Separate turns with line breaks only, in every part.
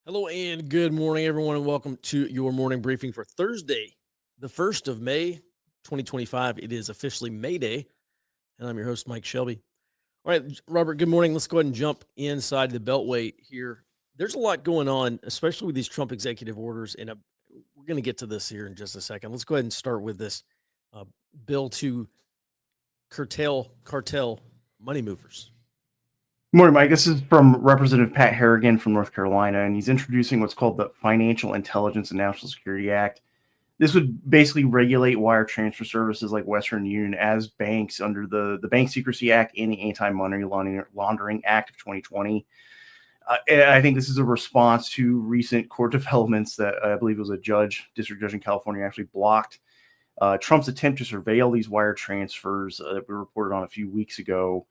Hello and good morning, everyone, and welcome to your morning briefing for Thursday, the 1st of May, 2025. It is officially May Day, and I'm your host, Mike Shelby. All right, Robert, good morning. Let's go ahead and jump inside the Beltway here. There's a lot going on, especially with these Trump executive orders, and we're going to get to this here in just a second. Let's go ahead and start with this uh, bill to curtail cartel money movers.
Good morning, Mike. This is from Representative Pat Harrigan from North Carolina, and he's introducing what's called the Financial Intelligence and National Security Act. This would basically regulate wire transfer services like Western Union as banks under the Bank Secrecy Act and the Anti-Money Laundering Act of 2020. And I think this is a response to recent court developments that I believe it was a district judge in California, actually blocked Trump's attempt to surveil these wire transfers that we reported on a few weeks ago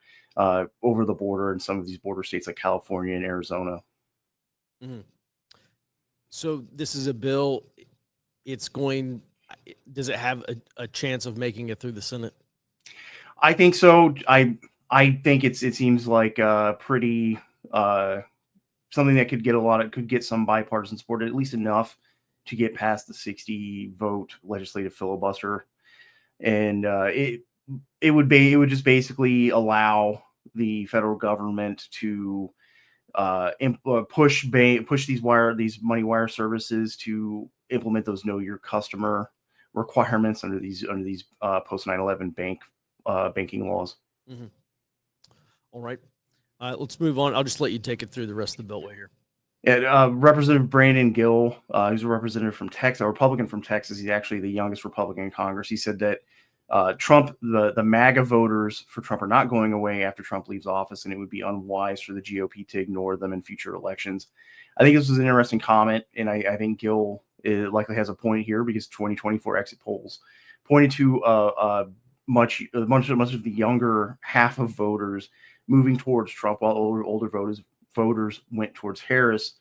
over the border in some of these border states like California and Arizona.
Mm-hmm. So this is a bill. Does it have a chance of making it through the Senate?
I think so. I think it seems like pretty something that could get some bipartisan support, at least enough to get past the 60 vote legislative filibuster. And it would just basically allow the federal government to push these money wire services to implement those know your customer requirements under these post 9/11 banking laws.
Mm-hmm. All right, let's move on. I'll just let you take it through the rest of the Beltway here.
And Representative Brandon Gill, who's a representative from Texas, a Republican from Texas. He's actually the youngest Republican in Congress. He said that Trump, the MAGA voters for Trump are not going away after Trump leaves office, and it would be unwise for the GOP to ignore them in future elections. I think this was an interesting comment, and I think Gill likely has a point here because 2024 exit polls pointed to much of the younger half of voters moving towards Trump, while older voters went towards Harris.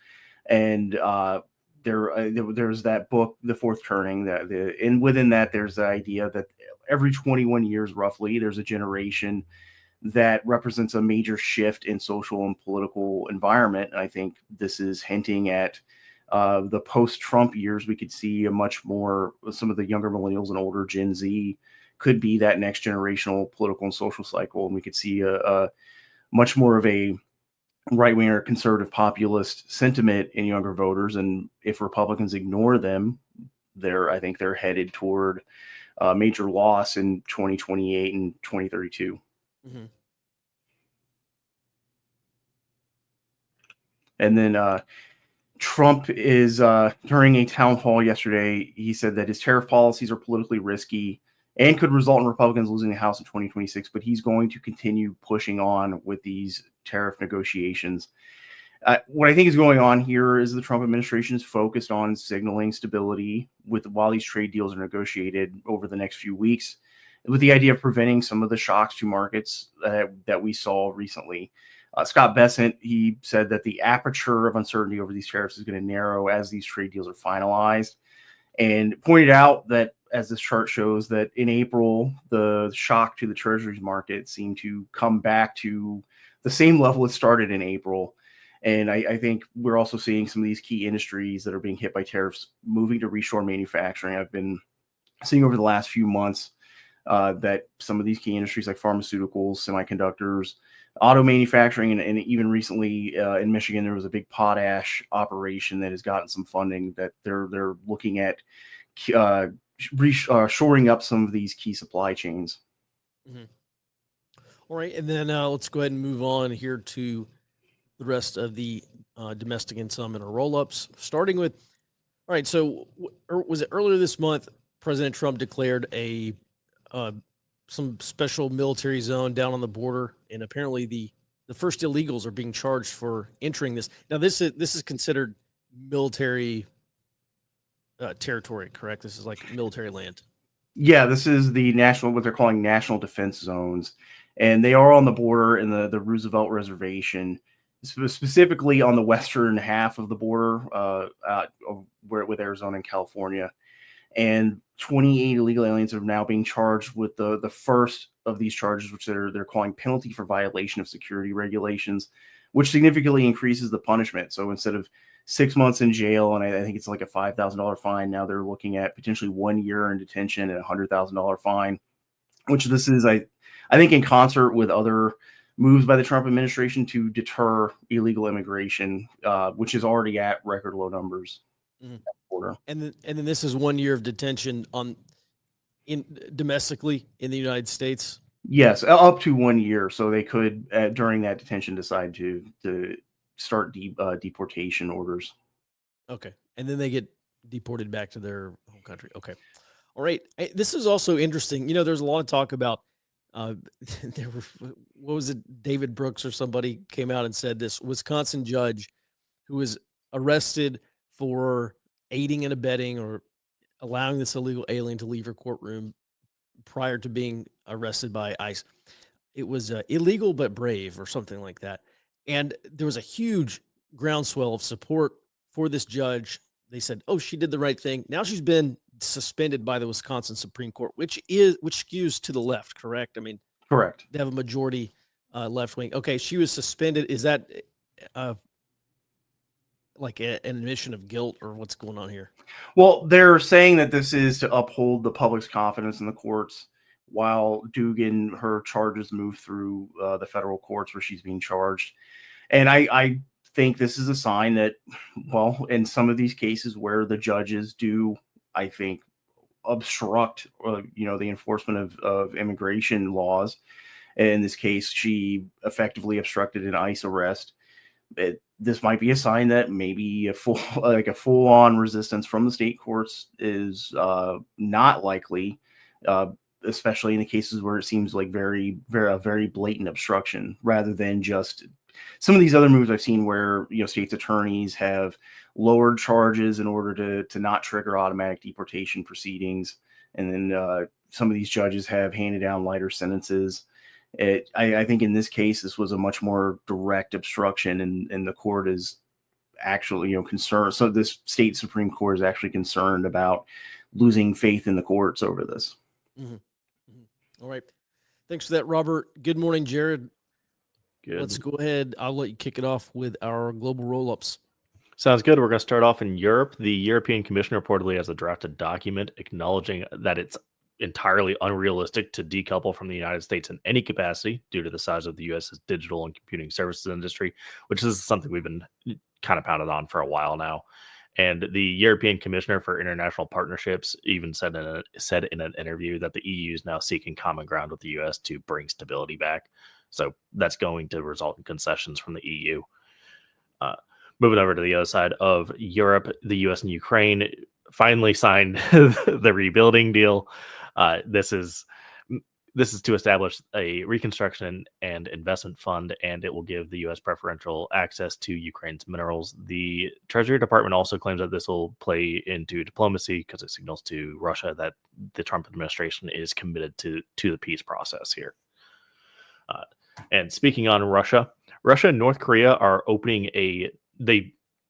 And there's that book, The Fourth Turning, and within that, there's the idea that every 21 years, roughly, there's a generation that represents a major shift in social and political environment. And I think this is hinting at the post-Trump years. We could see some of the younger millennials and older Gen Z could be that next generational political and social cycle. And we could see a much more of a right-wing or conservative populist sentiment in younger voters. And if Republicans ignore them, I think they're headed toward a major loss in 2028 and 2032. Mm-hmm. And then Trump is, during a town hall yesterday, he said that his tariff policies are politically risky and could result in Republicans losing the House in 2026, but he's going to continue pushing on with these tariff negotiations. What I think is going on here is the Trump administration is focused on signaling stability while these trade deals are negotiated over the next few weeks, with the idea of preventing some of the shocks to markets that we saw recently. Scott Bessent, he said that the aperture of uncertainty over these tariffs is going to narrow as these trade deals are finalized, and pointed out that, as this chart shows, that in April, the shock to the treasuries market seemed to come back to the same level it started in April. And I think we're also seeing some of these key industries that are being hit by tariffs moving to reshore manufacturing. I've been seeing over the last few months that some of these key industries like pharmaceuticals, semiconductors, auto manufacturing, and even recently in Michigan, there was a big potash operation that has gotten some funding that they're looking at shoring up some of these key supply chains.
Mm-hmm. All right, and then let's go ahead and move on here to the rest of the domestic income and roll-ups, starting with, all right, so was it earlier this month, President Trump declared some special military zone down on the border, and apparently the first illegals are being charged for entering this. Now, this is considered military territory, correct? This is like military land.
Yeah, this is what they're calling national defense zones, and they are on the border in the Roosevelt Reservation, specifically on the western half of the border, with Arizona and California. And 28 illegal aliens are now being charged with the first of these charges, which they're calling penalty for violation of security regulations, which significantly increases the punishment. So instead of 6 months in jail, and I think it's like a $5,000 fine. Now they're looking at potentially 1 year in detention and a $100,000 fine, which this is, I think, in concert with other moves by the Trump administration to deter illegal immigration, which is already at record low numbers.
Mhm.
Border.
And then this is 1 year of detention domestically in the United States.
Yes, up to 1 year. So they could, during that detention, decide to start deportation orders.
Okay. And then they get deported back to their home country. Okay. All right. This is also interesting. There's a lot of talk about what was it? David Brooks or somebody came out and said this Wisconsin judge who was arrested for aiding and abetting or allowing this illegal alien to leave her courtroom prior to being arrested by ICE. It was illegal but brave or something like that. And there was a huge groundswell of support for this judge. They said, "Oh, she did the right thing." Now she's been suspended by the Wisconsin Supreme Court, which skews to the left, correct? I mean,
correct.
They have a majority left wing. Okay, she was suspended. Is that like an admission of guilt, or what's going on here?
Well, they're saying that this is to uphold the public's confidence in the courts while Dugan, her charges move through the federal courts where she's being charged. And I think this is a sign that, well, in some of these cases where the judges do, I think, obstruct, the enforcement of immigration laws. In this case, she effectively obstructed an ICE arrest. This might be a sign that maybe a full-on resistance from the state courts is not likely, especially in the cases where it seems like very blatant obstruction, rather than just some of these other moves I've seen where states attorneys have lowered charges in order to not trigger automatic deportation proceedings, and then some of these judges have handed down lighter sentences. I think in this case, this was a much more direct obstruction, and the court is actually, concerned. So this state Supreme Court is actually concerned about losing faith in the courts over this.
Mm-hmm. Mm-hmm. All right. Thanks for that, Robert. Good morning, Jared.
Good.
Let's go ahead. I'll let you kick it off with our global roll-ups.
Sounds good. We're going to start off in Europe. The European Commission reportedly has a drafted document acknowledging that it's entirely unrealistic to decouple from the United States in any capacity due to the size of the U.S.'s digital and computing services industry, which is something we've been kind of pounded on for a while now. And the European Commissioner for International Partnerships even said in an interview that the EU is now seeking common ground with the U.S. to bring stability back. So that's going to result in concessions from the EU. Moving over to the other side of Europe, the U.S. and Ukraine finally signed the rebuilding deal. This is to establish a reconstruction and investment fund, and it will give the U.S. preferential access to Ukraine's minerals. The Treasury Department also claims that this will play into diplomacy because it signals to Russia that the Trump administration is committed to the peace process here. And speaking on Russia and North Korea are opening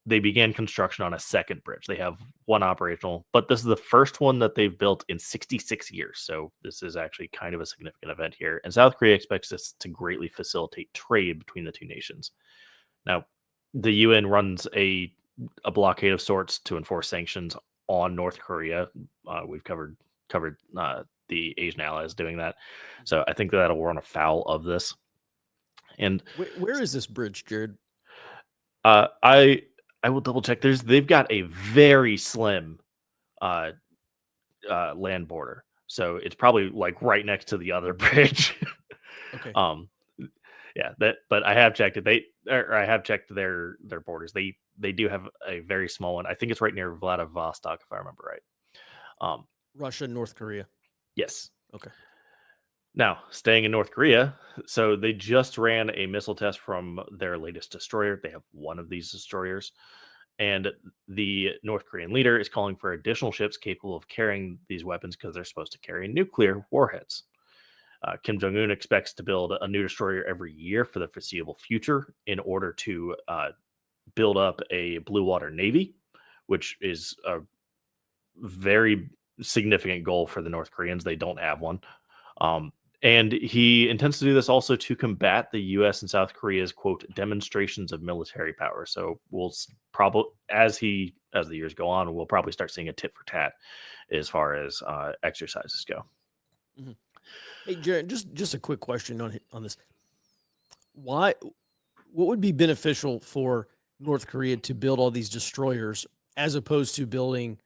they began construction on a second bridge. They have one operational, but this is the first one that they've built in 66 years. So this is actually kind of a significant event here. And South Korea expects this to greatly facilitate trade between the two nations. Now, the UN runs a blockade of sorts to enforce sanctions on North Korea. We've covered the Asian allies doing that. So I think that'll run afoul of this. And
where is this bridge, Jared?
I will double check. They've got a very slim land border, so it's probably like right next to the other bridge.
Okay.
Yeah, but I have checked it. I have checked their borders. They do have a very small one. I think it's right near Vladivostok, if I remember right.
Russia and North Korea.
Yes.
Okay.
Now, staying in North Korea, so they just ran a missile test from their latest destroyer. They have one of these destroyers, and the North Korean leader is calling for additional ships capable of carrying these weapons because they're supposed to carry nuclear warheads. Kim Jong-un expects to build a new destroyer every year for the foreseeable future in order to build up a blue water navy, which is a very significant goal for the North Koreans. They don't have one. And he intends to do this also to combat the U.S. and South Korea's, quote, demonstrations of military power. So we'll probably, as the years go on, we'll probably start seeing a tit for tat as far as exercises go.
Mm-hmm. Hey, Jared, just a quick question on this. What would be beneficial for North Korea to build all these destroyers as opposed to building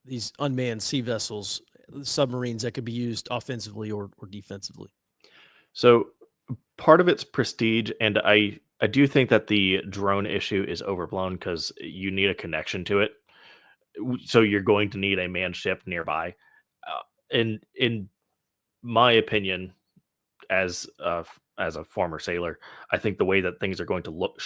these unmanned sea vessels, submarines that could be used offensively or defensively?
So part of it's prestige, and I do think that the drone issue is overblown because you need a connection to it. So you're going to need a manned ship nearby. In my opinion, as a former sailor, I think the way that things are going to look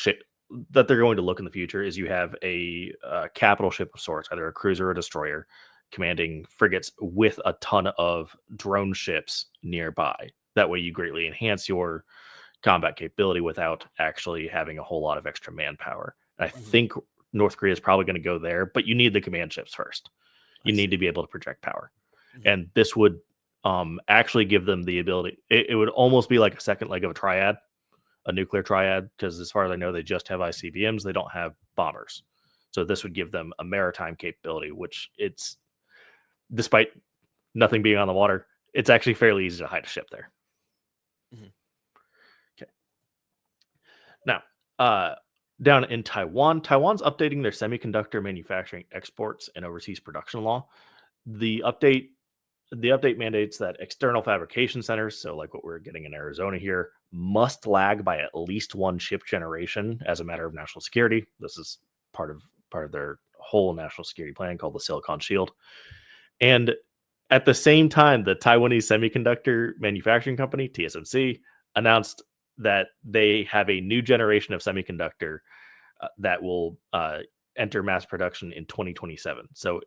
that they're going to look in the future is you have a capital ship of sorts, either a cruiser or a destroyer, commanding frigates with a ton of drone ships nearby. That way you greatly enhance your combat capability without actually having a whole lot of extra manpower. And I think North Korea is probably going to go there, but you need the command ships first. You need to be able to project power. And this would actually give them the ability. It would almost be like a second leg of a triad, a nuclear triad, because as far as I know, they just have ICBMs. They don't have bombers. So this would give them a maritime capability, which it's, despite nothing being on the water, it's actually fairly easy to hide a ship there. Okay. Now, down in Taiwan's updating their semiconductor manufacturing exports and overseas production law. The update mandates that external fabrication centers, so like what we're getting in Arizona here, must lag by at least one chip generation as a matter of national security. This is part of their whole national security plan called the Silicon Shield. And at the same time, the Taiwanese semiconductor manufacturing company, TSMC, announced that they have a new generation of semiconductor that will enter mass production in 2027. So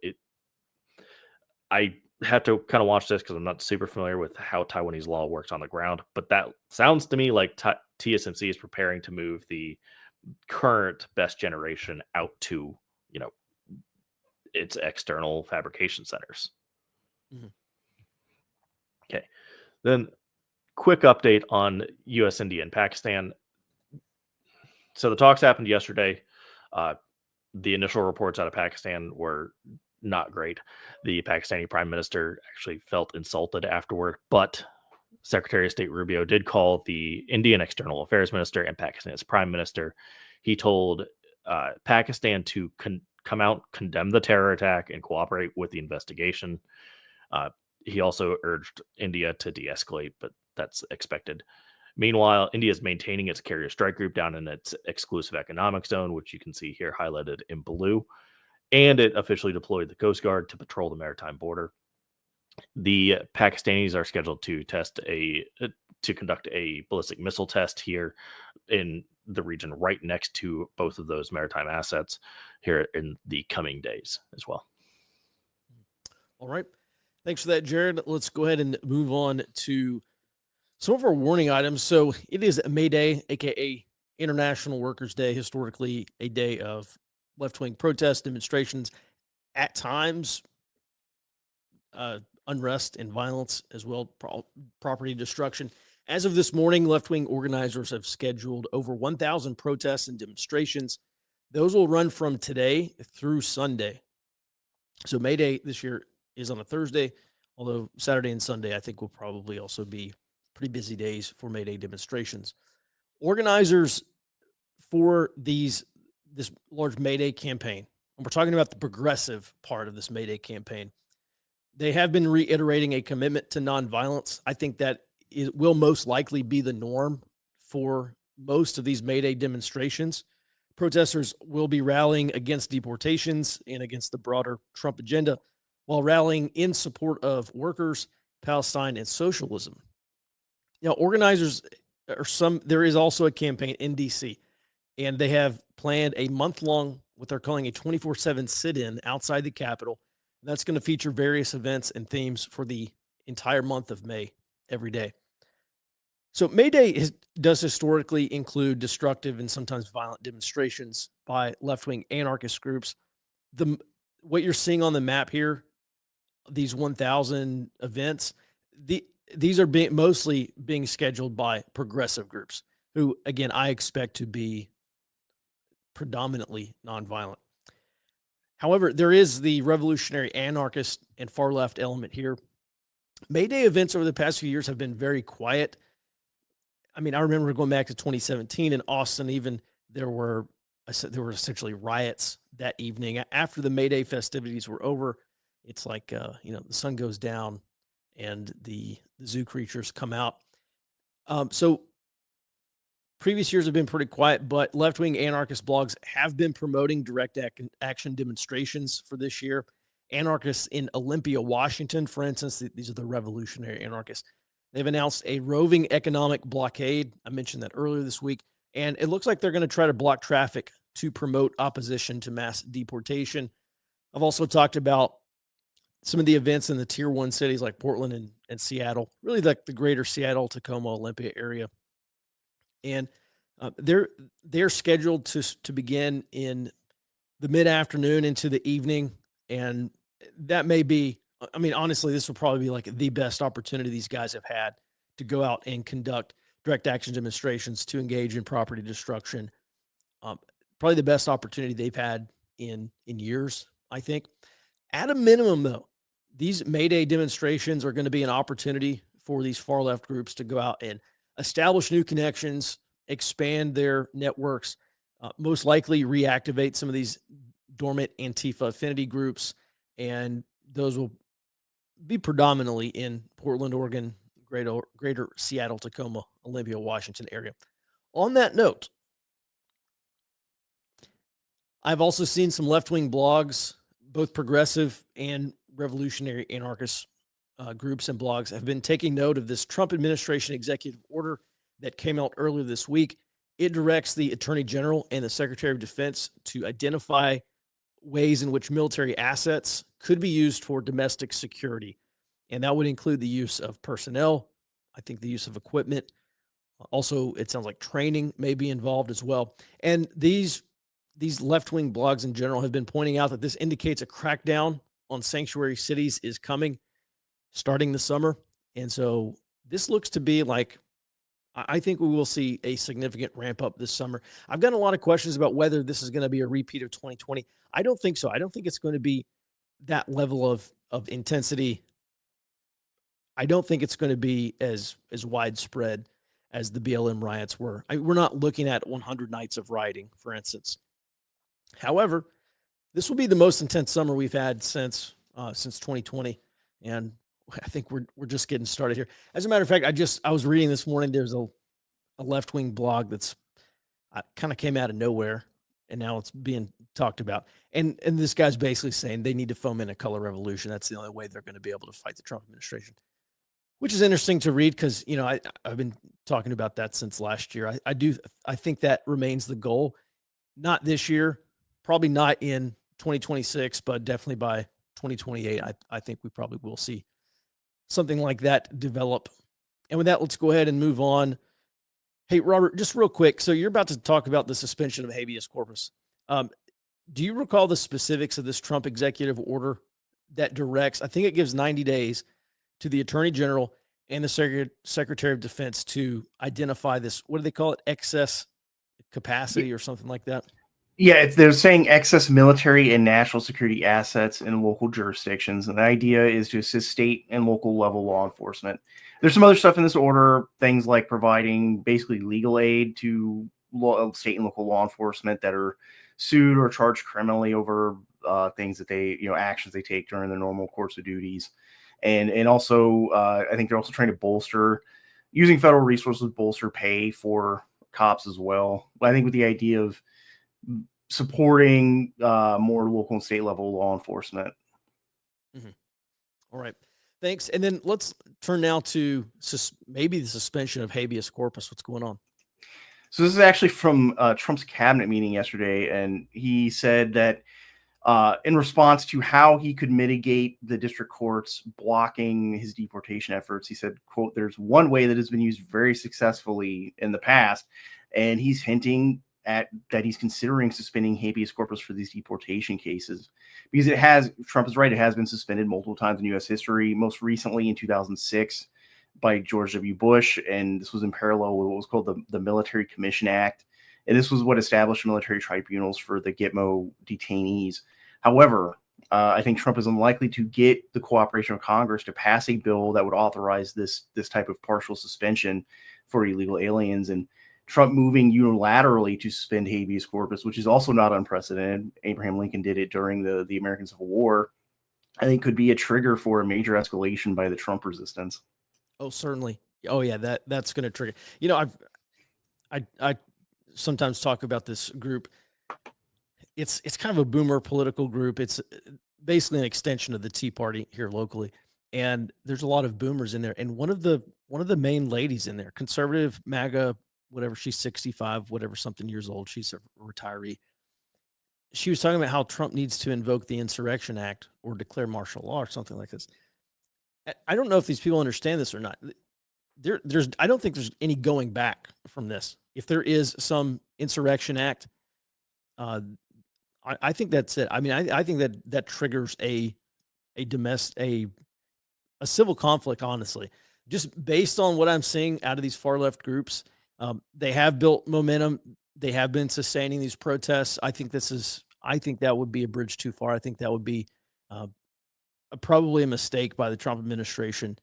I have to kind of watch this because I'm not super familiar with how Taiwanese law works on the ground, but that sounds to me like TSMC is preparing to move the current best generation out to, its external fabrication centers. Okay. Then quick update on US, India, and Pakistan. So the talks happened yesterday. The initial reports out of Pakistan were not great. The Pakistani prime minister actually felt insulted afterward, but Secretary of State Rubio did call the Indian external affairs minister and Pakistan's prime minister. He told Pakistan to come out, condemn the terror attack, and cooperate with the investigation. He also urged India to de-escalate, but that's expected. Meanwhile, India is maintaining its carrier strike group down in its exclusive economic zone, which you can see here highlighted in blue. And it officially deployed the Coast Guard to patrol the maritime border. The Pakistanis are scheduled to conduct a ballistic missile test here in the region right next to both of those maritime assets here in the coming days as well.
All right. Thanks for that, Jared. Let's go ahead and move on to some of our warning items. So it is May Day, aka International Workers' Day, historically a day of left-wing protests, demonstrations, at times unrest and violence as well, property destruction. As of this morning, left-wing organizers have scheduled over 1,000 protests and demonstrations. Those will run from today through Sunday. So May Day this year is on a Thursday, although Saturday and Sunday I think will probably also be pretty busy days for May Day demonstrations. Organizers for this large May Day campaign, and we're talking about the progressive part of this May Day campaign, they have been reiterating a commitment to nonviolence. I think that will most likely be the norm for most of these May Day demonstrations. Protesters will be rallying against deportations and against the broader Trump agenda, while rallying in support of workers, Palestine, and socialism. Now, organizers there is also a campaign in DC, and they have planned a month-long, what they're calling a 24/7 sit-in outside the Capitol. That's going to feature various events and themes for the entire month of May, every day. So May Day does historically include destructive and sometimes violent demonstrations by left-wing anarchist groups. What you're seeing on the map here, these 1,000 events, these are mostly being scheduled by progressive groups who, again, I expect to be predominantly nonviolent. However, there is the revolutionary anarchist and far left element here. May Day events over the past few years have been very quiet. I mean, I remember going back to 2017 in Austin, even there were essentially riots that evening. After the May Day festivities were over, it's like, the sun goes down and the zoo creatures come out. So previous years have been pretty quiet, but left-wing anarchist blogs have been promoting direct action demonstrations for this year. Anarchists in Olympia, Washington, for instance, these are the revolutionary anarchists. They've announced a roving economic blockade. I mentioned that earlier this week. And it looks like they're going to try to block traffic to promote opposition to mass deportation. I've also talked about some of the events in the tier 1 cities like Portland and Seattle, really like the greater Seattle, Tacoma, Olympia area. And they're scheduled to begin in the mid-afternoon into the evening. And that may be, I mean, honestly, this will probably be like the best opportunity these guys have had to go out and conduct direct action demonstrations to engage in property destruction. Probably the best opportunity they've had in years, I think. At a minimum, though, these May Day demonstrations are going to be an opportunity for these far left groups to go out and establish new connections, expand their networks, most likely reactivate some of these dormant Antifa affinity groups, and those will be predominantly in Portland, Oregon, greater Seattle, Tacoma, Olympia, Washington area. On that note, I've also seen some left-wing blogs, both progressive and revolutionary anarchist groups and blogs have been taking note of this Trump administration executive order that came out earlier this week. It directs the Attorney General and the Secretary of Defense to identify ways in which military assets could be used for domestic security. And that would include the use of personnel, I think the use of equipment. Also, it sounds like training may be involved as well. And these left-wing blogs in general have been pointing out that this indicates a crackdown on sanctuary cities is coming starting the summer. And so this looks to be like, I think we will see a significant ramp up this summer. I've got a lot of questions about whether this is going to be a repeat of 2020. I don't think so. I don't think it's going to be that level of intensity. I don't think it's going to be as widespread as the BLM riots were. We're not looking at 100 nights of rioting, for instance. However, this will be the most intense summer we've had since 2020, and I think we're just getting started here. As a matter of fact, I was reading this morning. There's a left-wing blog that's kind of came out of nowhere, and now it's being talked about. And this guy's basically saying they need to foment a color revolution. That's the only way they're going to be able to fight the Trump administration, which is interesting to read because I've been talking about that since last year. I think that remains the goal. Not this year, probably not in 2026, but definitely by 2028. I think we probably will see something like that develop. And with that, let's go ahead and move on. Hey, Robert, just real quick. So you're about to talk about the suspension of habeas corpus. Do you recall the specifics of this Trump executive order that directs, I think it gives 90 days to the Attorney General and the Secretary of Defense to identify this, what do they call it? Excess capacity or something like that?
Yeah, they're saying excess military and national security assets in local jurisdictions. And the idea is to assist state and local level law enforcement. There's some other stuff in this order, things like providing basically legal aid to state and local law enforcement that are sued or charged criminally over things that actions they take during their normal course of duties. And also, I think they're also trying to using federal resources, bolster pay for cops as well. But I think with the idea of supporting more local and state level law enforcement.
Mm-hmm. All right. Thanks. And then let's turn now to maybe the suspension of habeas corpus. What's going on?
So this is actually from Trump's cabinet meeting yesterday. And he said that in response to how he could mitigate the district courts blocking his deportation efforts, he said, quote, "There's one way that has been used very successfully in the past." And he's hinting at that he's considering suspending habeas corpus for these deportation cases because Trump is right, it has been suspended multiple times in U.S. history. Most recently in 2006, by George W. Bush, and this was in parallel with what was called the Military Commission Act. And this was what established military tribunals for the Gitmo detainees. However, I think Trump is unlikely to get the cooperation of Congress to pass a bill that would authorize this type of partial suspension for illegal aliens. And Trump moving unilaterally to suspend habeas corpus, which is also not unprecedented. Abraham Lincoln did it during the American Civil War. I think could be a trigger for a major escalation by the Trump resistance.
Oh, certainly. Oh, yeah, that's going to trigger. You know, I sometimes talk about this group. It's kind of a boomer political group. It's basically an extension of the Tea Party here locally, and there's a lot of boomers in there. And one of the main ladies in there, conservative MAGA, whatever, she's 65, whatever, something years old. She's a retiree. She was talking about how Trump needs to invoke the Insurrection Act or declare martial law or something like this. I don't know if these people understand this or not. I don't think there's any going back from this. If there is some Insurrection Act, I think that's it. I mean, I think that triggers a civil conflict, honestly, just based on what I'm seeing out of these far left groups. They have built momentum. They have been sustaining these protests. I think that would be a bridge too far. I think that would be probably a mistake by the Trump administration.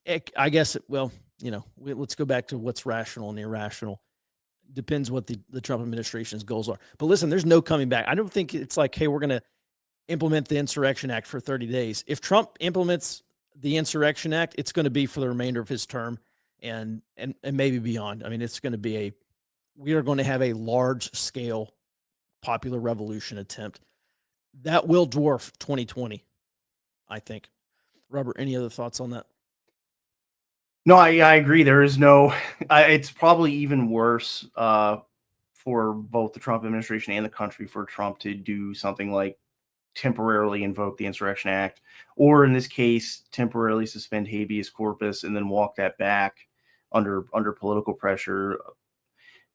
I guess, well, you know, let's go back to what's rational and irrational. Depends what the Trump administration's goals are. But listen, there's no coming back. I don't think it's like, hey, we're going to implement the Insurrection Act for 30 days. If Trump implements the Insurrection Act, it's going to be for the remainder of his term and maybe beyond. I mean, it's going to be we are going to have a large scale popular revolution attempt that will dwarf 2020, I think. Robert, any other thoughts on that?
No, I agree. There is no, it's probably even worse for both the Trump administration and the country for Trump to do something like temporarily invoke the Insurrection Act, or in this case, temporarily suspend habeas corpus and then walk that back under political pressure.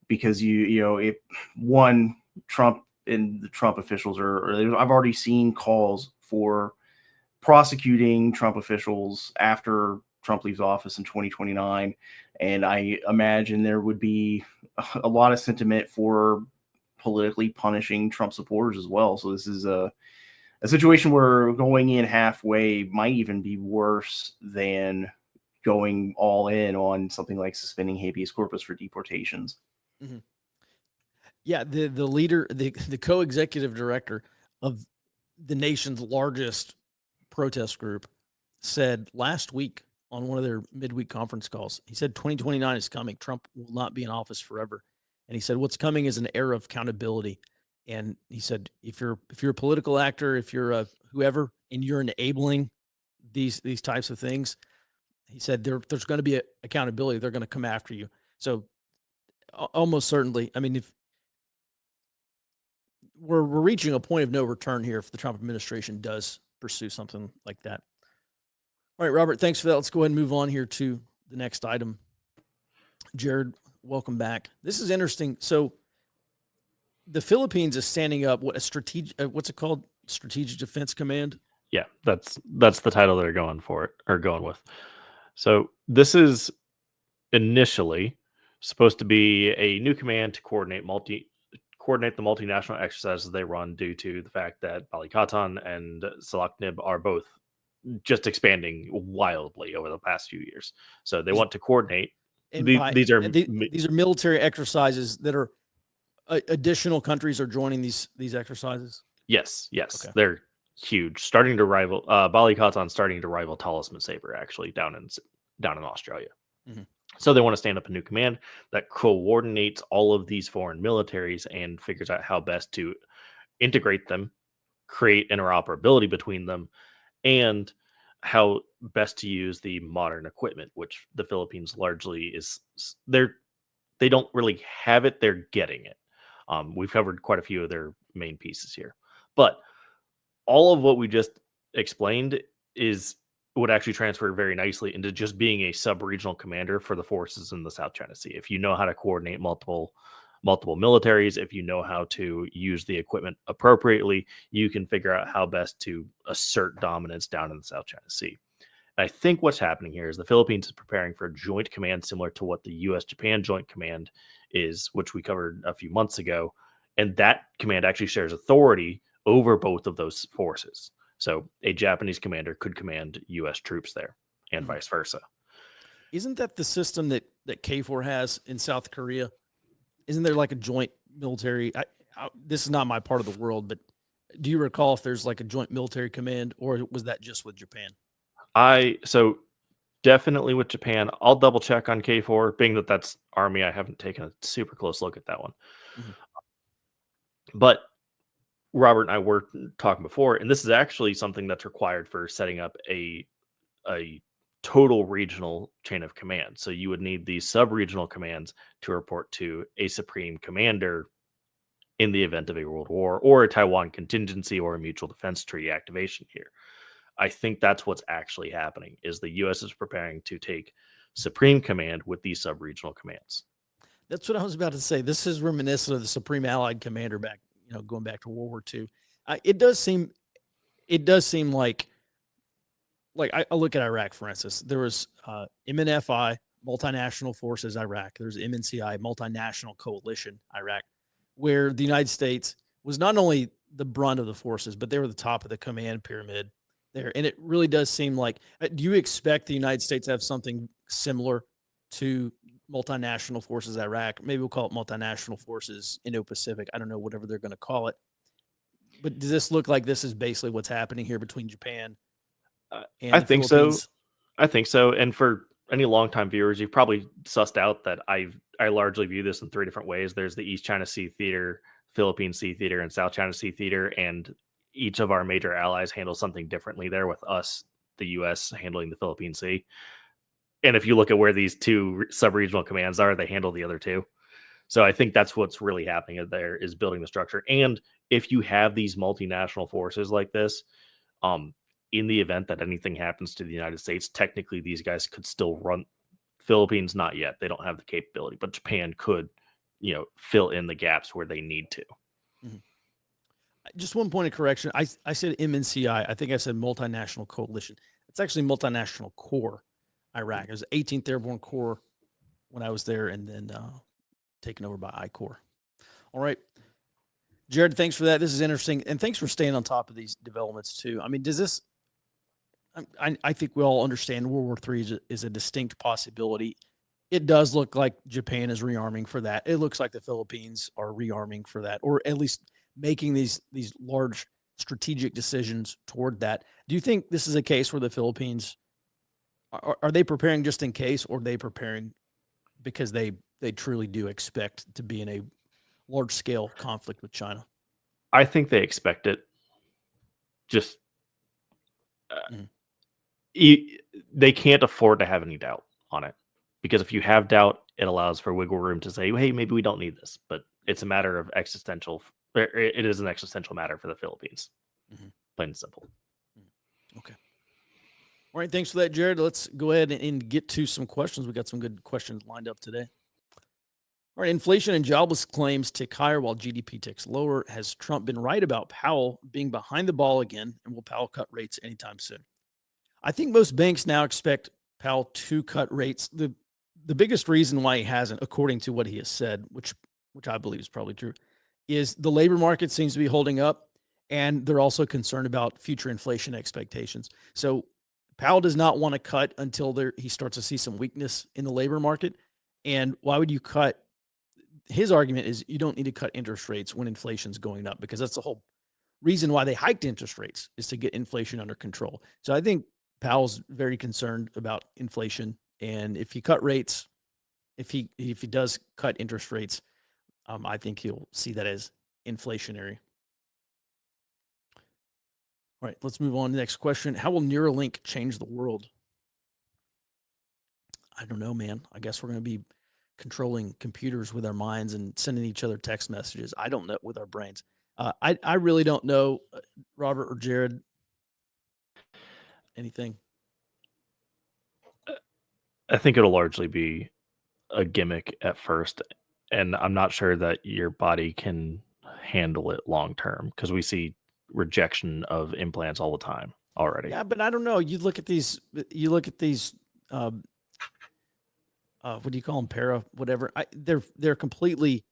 Because if one, Trump and the Trump officials I've already seen calls for prosecuting Trump officials after Trump leaves office in 2029. And I imagine there would be a lot of sentiment for politically punishing Trump supporters as well. So this is a situation where going in halfway might even be worse than going all in on something like suspending habeas corpus for deportations.
Mm-hmm. Yeah, the leader, the co-executive director of the nation's largest protest group said last week on one of their midweek conference calls, he said 2029 is coming. Trump will not be in office forever. And he said what's coming is an era of accountability. And he said if you're a political actor, if you're a whoever, and you're enabling these types of things, he said there's going to be accountability. They're going to come after you. So almost certainly, I mean, if we're reaching a point of no return here, if the Trump administration does pursue something like that. All right, Robert, thanks for that. Let's go ahead and move on here to the next item. Jared, welcome back. This is interesting. So the Philippines is standing up what's it called? Strategic Defense Command.
Yeah, that's the title they're going with. So this is initially supposed to be a new command to coordinate the multinational exercises they run due to the fact that Balikatan and Salaknib are both just expanding wildly over the past few years. So they want to coordinate. These are
military exercises that are additional countries are joining these exercises.
Yes.
Okay.
They're huge, starting to rival Balikatan, starting to rival Talisman Sabre actually down in Australia. Mm-hmm. So they want to stand up a new command that coordinates all of these foreign militaries and figures out how best to integrate them, create interoperability between them, and how best to use the modern equipment, which the Philippines largely they don't really have it. They're getting it. We've covered quite a few of their main pieces here, but all of what we just explained would actually transfer very nicely into just being a sub-regional commander for the forces in the South China Sea. If you know how to coordinate multiple militaries, if you know how to use the equipment appropriately, you can figure out how best to assert dominance down in the South China Sea. And I think what's happening here is the Philippines is preparing for a joint command similar to what the U.S.-Japan Joint Command is, which we covered a few months ago. And that command actually shares authority over both of those forces. So a Japanese commander could command U.S. troops there and vice versa.
Isn't that the system that KFOR has in South Korea? Isn't there like a joint military? This is not my part of the world, but do you recall if there's like a joint military command, or was that just with Japan?
So definitely with Japan. I'll double check on KFOR, being that that's Army. I haven't taken a super close look at that one. But Robert and I were talking before, and this is actually something that's required for setting up a total regional chain of command. So you would need these sub-regional commands to report to a supreme commander in the event of a world war or a Taiwan contingency or a mutual defense treaty activation here. I think that's what's actually happening, is the U.S. is preparing to take supreme command with these sub-regional commands.
That's what I was about to say. This is reminiscent of the Supreme Allied Commander back, going back to World War II. It does seem like I look at Iraq, for instance. There was MNFI, Multinational Forces Iraq. There's MNCI, Multinational Coalition Iraq, where the United States was not only the brunt of the forces, but they were the top of the command pyramid there. And it really does seem like, do you expect the United States to have something similar to Multinational Forces Iraq? Maybe we'll call it Multinational Forces Indo-Pacific. I don't know, whatever they're going to call it. But does this look like this is basically what's happening here between Japan and
I think
Philippines?
so. I think so. And for any longtime viewers, you've probably sussed out that I largely view this in three different ways. There's the East China Sea Theater, Philippine Sea Theater, and South China Sea Theater, and each of our major allies handles something differently there, with us, the U.S., handling the Philippine Sea. And if you look at where these two sub-regional commands are, they handle the other two. So I think that's what's really happening there, is building the structure. And if you have these multinational forces like this, in the event that anything happens to the United States, technically these guys could still run. Philippines, not yet. They don't have the capability, but Japan could, fill in the gaps where they need to.
Just one point of correction. I said MNCI. I think I said Multinational Coalition. It's actually Multinational Corps Iraq. It was 18th Airborne Corps when I was there, and then taken over by I Corps. All right. Jared, thanks for that. This is interesting. And thanks for staying on top of these developments too. I mean, does this, I think we all understand World War III is a distinct possibility. It does look like Japan is rearming for that. It looks like the Philippines are rearming for that, or at least making these large strategic decisions toward that. Do you think this is a case where the Philippines, are they preparing just in case, or are they preparing because they truly do expect to be in a large-scale conflict with China?
I think they expect it. Just they can't afford to have any doubt on it, because if you have doubt, it allows for wiggle room to say, hey, maybe we don't need this. But it's a matter of existential. It is an existential matter for the Philippines. Plain and simple.
Okay. All right. Thanks for that, Jared. Let's go ahead and get to some questions. We got some good questions lined up today. All right. Inflation and jobless claims tick higher while GDP ticks lower. Has Trump been right about Powell being behind the ball again? And will Powell cut rates anytime soon? I think most banks now expect Powell to cut rates. The biggest reason why he hasn't, according to what he has said, which I believe is probably true, is the labor market seems to be holding up, and they're also concerned about future inflation expectations. So Powell does not want to cut until he starts to see some weakness in the labor market. And why would you cut? His argument is you don't need to cut interest rates when inflation's going up, because that's the whole reason why they hiked interest rates, is to get inflation under control. So I think Powell's very concerned about inflation, and if he cut rates, if he does cut interest rates, I think he'll see that as inflationary. All right, let's move on to the next question. How will Neuralink change the world? I don't know, man. I guess we're going to be controlling computers with our minds and sending each other text messages. I don't know, with our brains. I really don't know, Robert or Jared. Anything?
I think it'll largely be a gimmick at first, and I'm not sure that your body can handle it long term, because we see rejection of implants all the time. already.
Yeah, but I don't know. You look at these. What do you call them? Whatever. They're completely,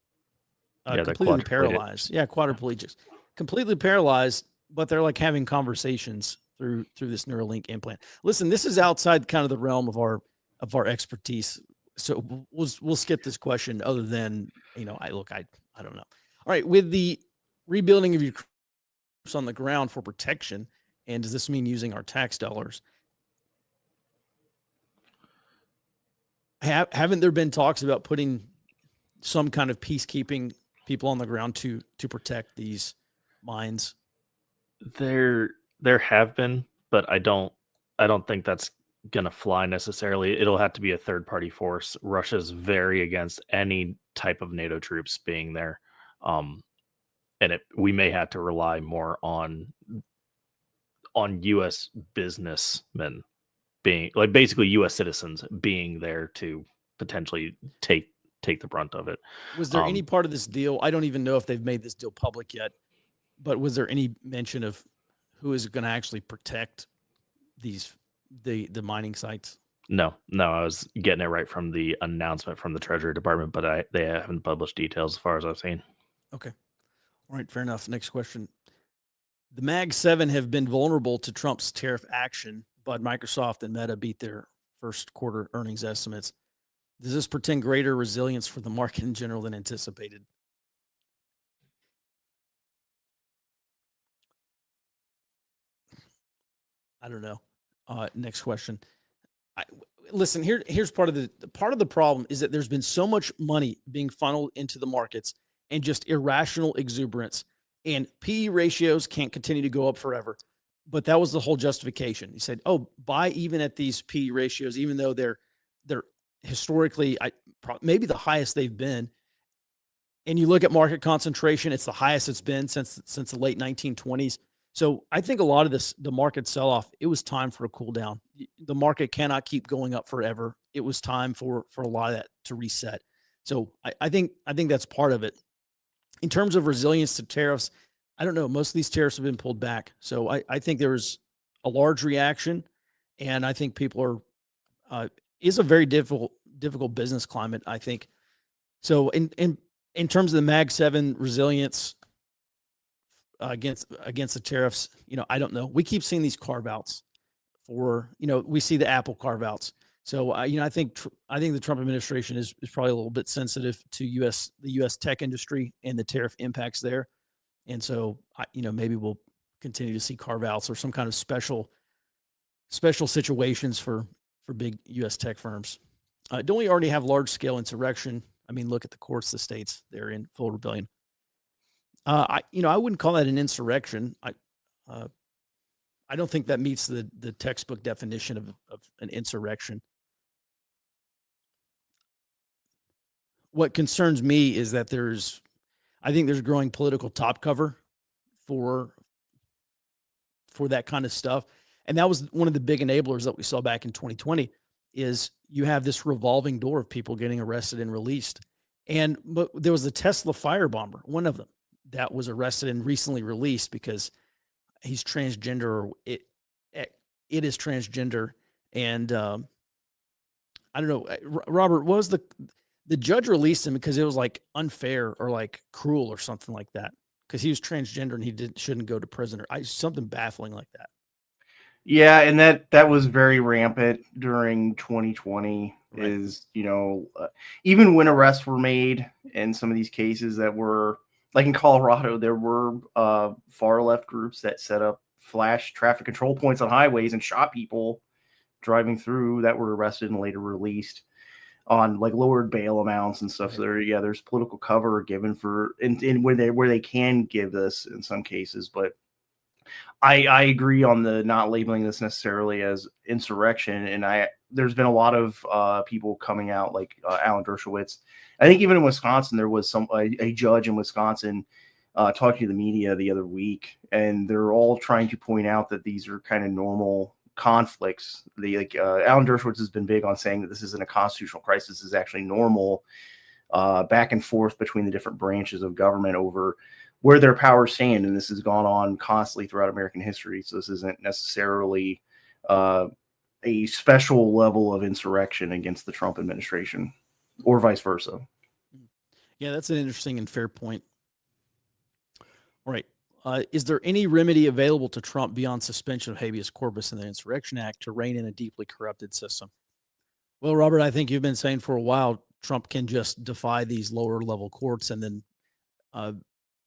They're
completely
quadriplegic.
paralyzed. Yeah, quadriplegics, completely paralyzed. But they're like having conversations through this Neuralink implant. Listen, this is outside kind of the realm of our expertise. So we'll skip this question. Other than I don't know. All right, with the rebuilding of your troops on the ground for protection, and does this mean using our tax dollars? Haven't there been talks about putting some kind of peacekeeping people on the ground to protect these mines?
There have been, but I don't think that's gonna fly necessarily. It'll have to be a third party force. Russia's very against any type of NATO troops being there, and we may have to rely more on U.S. businessmen being like basically U.S. citizens being there to potentially take the brunt of it.
Was there any part of this deal? I don't even know if they've made this deal public yet, but was there any mention of who is going to actually protect the mining sites?
No, I was getting it right from the announcement from the Treasury Department, but they haven't published details as far as I've seen.
Okay. All right, fair enough. Next question. The Mag 7 have been vulnerable to Trump's tariff action, but Microsoft and Meta beat their first quarter earnings estimates. Does this portend greater resilience for the market in general than anticipated? I don't know. Next question. Listen, here's part of the problem is that there's been so much money being funneled into the markets and just irrational exuberance, and PE ratios can't continue to go up forever. But that was the whole justification. He said, "Oh, buy even at these PE ratios, even though they're historically maybe the highest they've been." And you look at market concentration; it's the highest it's been since the late 1920s. So I think a lot of the market sell-off, it was time for a cool down. The market cannot keep going up forever. It was time for a lot of that to reset. So I think that's part of it. In terms of resilience to tariffs, I don't know. Most of these tariffs have been pulled back. So I think there's a large reaction, and I think people is a very difficult business climate, I think. So in terms of the Mag 7 resilience against the tariffs, I don't know. We keep seeing these carve outs we see the Apple carve outs. So I think the Trump administration is probably a little bit sensitive to the U.S. tech industry and the tariff impacts there. And so maybe we'll continue to see carve outs or some kind of special situations for big U.S. tech firms. Don't we already have large scale insurrection? I mean, look at the courts, the states, they're in full rebellion. I wouldn't call that an insurrection. I don't think that meets the textbook definition of an insurrection. What concerns me is that I think there's growing political top cover for that kind of stuff. And that was one of the big enablers that we saw back in 2020 is you have this revolving door of people getting arrested and released. But there was the Tesla firebomber, one of them, that was arrested and recently released because he's transgender, or it is transgender. And I don't know, Robert, what was the judge released him because it was like unfair or like cruel or something like that because he was transgender and he shouldn't go to prison or something baffling like that.
Yeah, and that was very rampant during 2020. Right. Even when arrests were made in some of these cases that were like in Colorado, there were far left groups that set up flash traffic control points on highways and shot people driving through that were arrested and later released on like lowered bail amounts and stuff. Right. So there's political cover given for in where they can give this in some cases, but I agree on the not labeling this necessarily as insurrection. And there's been a lot of people coming out like Alan Dershowitz. I think even in Wisconsin, there was a judge in Wisconsin talking to the media the other week, and they're all trying to point out that these are kind of normal conflicts. Alan Dershowitz has been big on saying that this isn't a constitutional crisis. This is actually normal back and forth between the different branches of government over where their powers stand, and this has gone on constantly throughout American history. So this isn't necessarily a special level of insurrection against the Trump administration, or vice versa.
Yeah, that's an interesting and fair point. All right. Is there any remedy available to Trump beyond suspension of habeas corpus in the Insurrection Act to rein in a deeply corrupted system? Well, Robert, I think you've been saying for a while Trump can just defy these lower level courts and then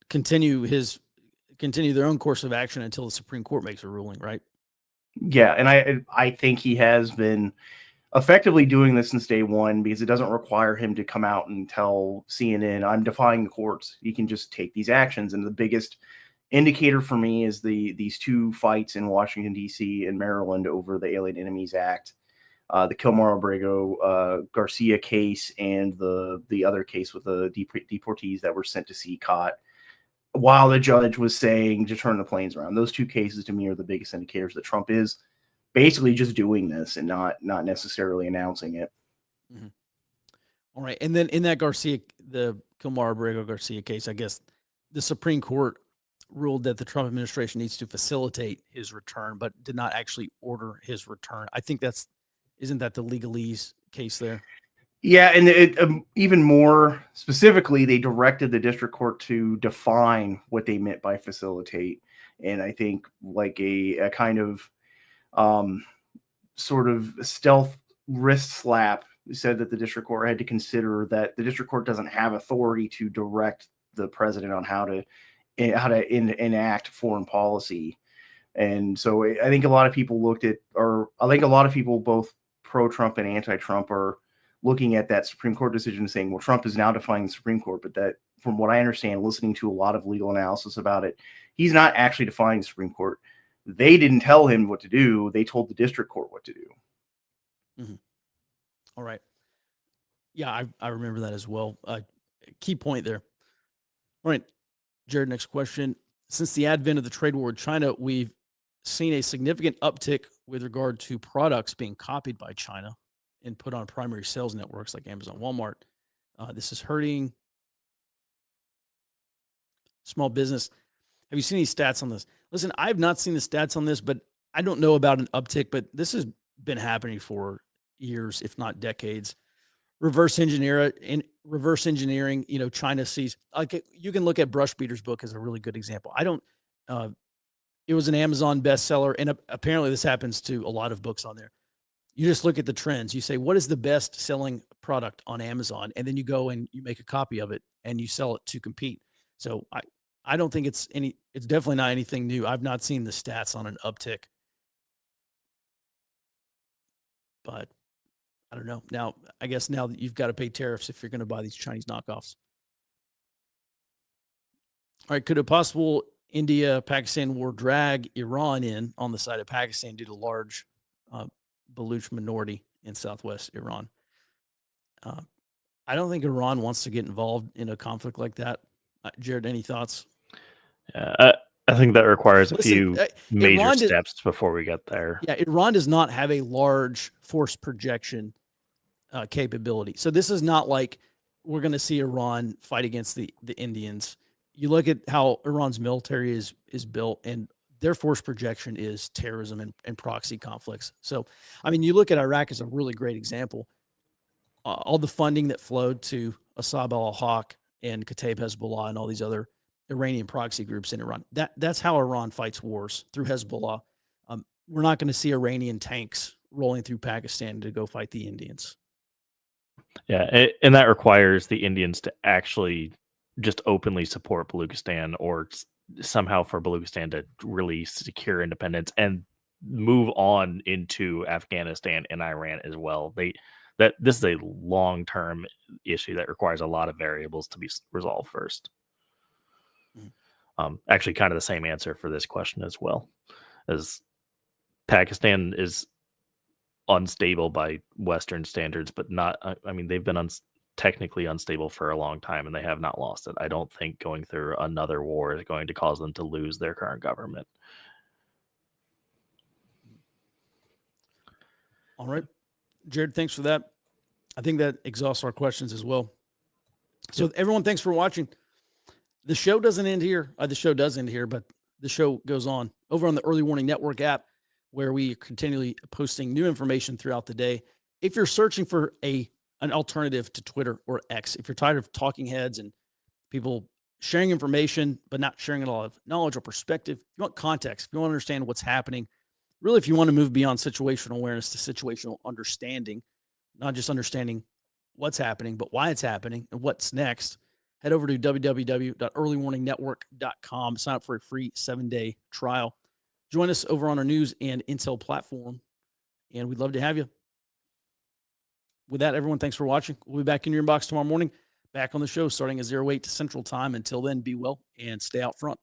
continue their own course of action until the Supreme Court makes a ruling, right?
Yeah, and I think he has been effectively doing this since day one, because it doesn't require him to come out and tell CNN, I'm defying the courts. He can just take these actions. And the biggest indicator for me is these two fights in Washington, D.C. and Maryland over the Alien Enemies Act, the Kilmar-Abrego Garcia case, and the other case with the deportees that were sent to CCOT, while the judge was saying to turn the planes around. Those two cases to me are the biggest indicators that Trump is basically just doing this and not necessarily announcing it.
Mm-hmm. All right. And then in that the Kilmar-Abrego Garcia case, I guess the Supreme Court ruled that the Trump administration needs to facilitate his return, but did not actually order his return. I think isn't that the legalese case there?
Yeah, and even more specifically, they directed the district court to define what they meant by facilitate. And I think like a kind of sort of stealth wrist slap said that the district court had to consider that the district court doesn't have authority to direct the president on how to enact foreign policy. And so I think a lot of people both pro-Trump and anti-Trump are looking at that Supreme Court decision and saying, well, Trump is now defying the Supreme Court. But that, from what I understand, listening to a lot of legal analysis about it, he's not actually defying the Supreme Court. They didn't tell him what to do. They told the district court what to do.
Mm-hmm. All right. Yeah, I remember that as well. Key point there. All right, Jared, next question. Since the advent of the trade war with China, we've seen a significant uptick with regard to products being copied by China and put on primary sales networks like Amazon, Walmart. This is hurting small business. Have you seen any stats on this? Listen, I've not seen the stats on this, but I don't know about an uptick, but this has been happening for years, if not decades. Reverse engineering, China sees, like, you can look at Brush Beater's book as a really good example. It was an Amazon bestseller, and apparently this happens to a lot of books on there. You just look at the trends. You say, what is the best selling product on Amazon? And then you go and you make a copy of it and you sell it to compete. So I don't think it's definitely not anything new. I've not seen the stats on an uptick, but I don't know. Now, I guess now that you've got to pay tariffs if you're going to buy these Chinese knockoffs. All right. Could a possible India-Pakistan war drag Iran in on the side of Pakistan due to large Baluch minority in southwest Iran? I don't think Iran wants to get involved in a conflict like that. Jared, any thoughts?
I think that requires a few major steps before we get there.
Yeah, Iran does not have a large force projection capability. So this is not like we're going to see Iran fight against the Indians. You look at how Iran's military is built, and their force projection is terrorism and proxy conflicts. So, I mean, you look at Iraq as a really great example. All the funding that flowed to Asab al-Haq and Kataib Hezbollah and all these other Iranian proxy groups in Iran. That's how Iran fights wars, through Hezbollah. We're not going to see Iranian tanks rolling through Pakistan to go fight the Indians.
Yeah, and that requires the Indians to actually just openly support Baluchistan, or somehow for Baluchistan to really secure independence and move on into Afghanistan and Iran as well. This is a long-term issue that requires a lot of variables to be resolved first. Actually, kind of the same answer for this question as well, as Pakistan is unstable by Western standards, but not, I mean, they've been technically unstable for a long time, and they have not lost it. I don't think going through another war is going to cause them to lose their current government.
All right, Jared, thanks for that. I think that exhausts our questions as well. So everyone, thanks for watching. The show doesn't end here. The show does end here, but the show goes on over on the Early Warning Network app, where we are continually posting new information throughout the day. If you're searching for an alternative to Twitter or X, if you're tired of talking heads and people sharing information but not sharing a lot of knowledge or perspective, you want context, if you want to understand what's happening, really, if you want to move beyond situational awareness to situational understanding, not just understanding what's happening, but why it's happening and what's next, head over to www.earlywarningnetwork.com. Sign up for a free 7-day trial. Join us over on our news and intel platform, and we'd love to have you. With that, everyone, thanks for watching. We'll be back in your inbox tomorrow morning, back on the show starting at 08 Central Time. Until then, be well and stay out front.